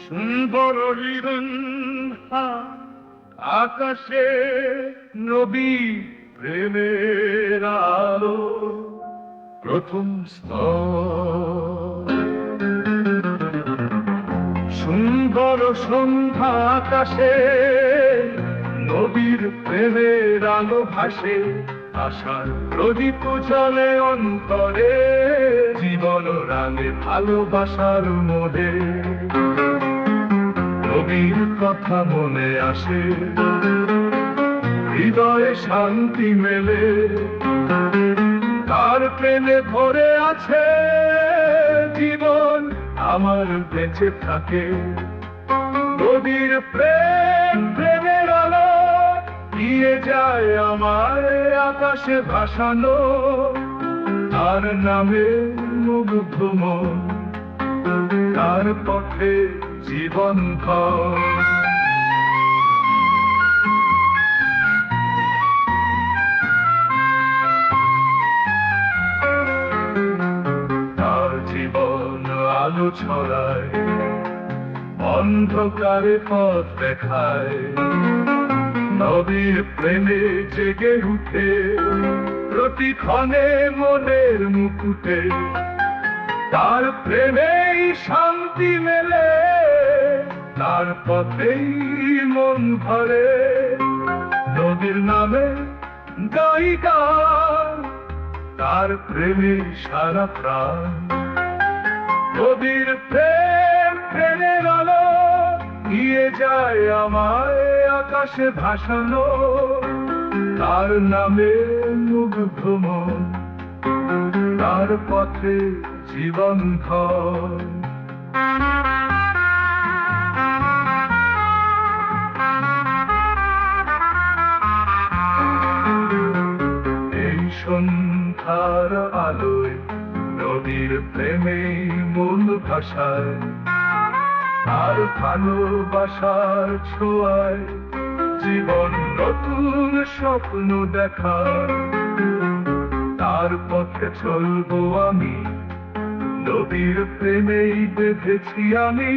সুন্দর হৃদন আকাশে নবী প্রেমের আলো প্রথম স্তর। সুন্দর সন্ধ্যা আকাশে নবীর প্রেমের আলো ভাসে, আশার প্রদীপ জ্বলে অন্তরে, জীবন রাঙে ভালোবাসার মোহে। নবীর কথা মনে আসে, হৃদয়ে শান্তি মেলে, তার প্রেমে ভরে আছে জীবন আমার বেঁচে থাকে। নবীর প্রেম প্রেমের আলো দিয়ে যায় আমার আকাশে ভাসানো, তার নামে মুগ্ধ মন, তার পথে জীবন ভর। তার জীবন আলো ছড়ায়, অন্ধকারে পথ দেখায়, নবীর প্রেমে জেগে উঠে প্রতিক্ষণে মনের মুকুটে। তার প্রেমেই শান্তি মেলে, তার পথেই মন ভরে, নবীর নামে গাই গান, তার প্রেমে সারা প্রাণ। নবীর প্রেম প্রেমের আলো দিয়ে যায় আমায় আকাশে ভাসানো, তার নামে মুগ্ধ মন, তার পথে জীবন ভর। এই সন্ধ্যার আলোয় নবীর প্রেমে মূল ভাষায়, আর ভালোবাসার ছোঁয়ায় জীবন নতুন স্বপ্ন দেখায়। তার পথে চলবো আমি, নবীর প্রেমেই বেঁধেছি আমি,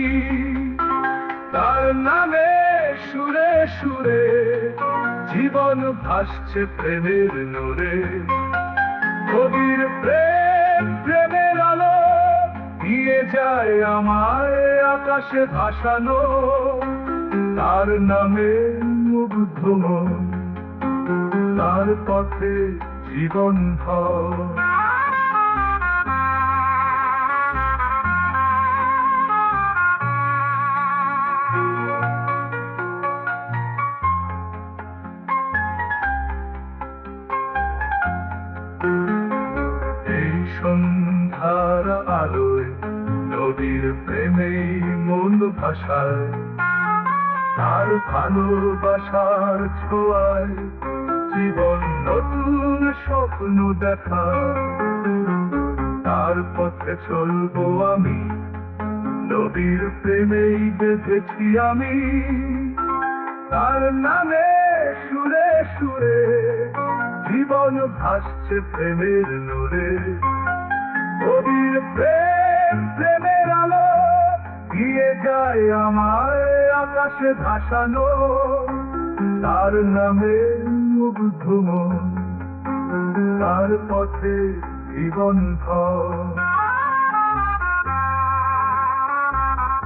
তার নামে সুরে সুরে জীবন ভাসছে প্রেমের নূরে। নবীর প্রেম প্রেমের আলো দিয়ে যায় আমায় আকাশে ভাসানো, তার নামে মুগ্ধ মন, তার পথে জীবন ভর। এই সন্ধ্যার আলোয় নবীর প্রেমেই মূল ভাষায়, তার ভালোবাসার ছোঁয়ায় জীবন নতুন স্বপ্ন দেখায়। তার পথে চলবো আমি, নবীর প্রেমেই বেঁধেছি আমি, তার নামে সুরে সুরে জীবন ভাসছে প্রেমের নূরে। নবীর প্রেম প্রেমের আলো দিয়ে যায় আমায় আকাশে ভাসানো, তার নামে মুগ্ধ মন, তার পথে জীবন ভর।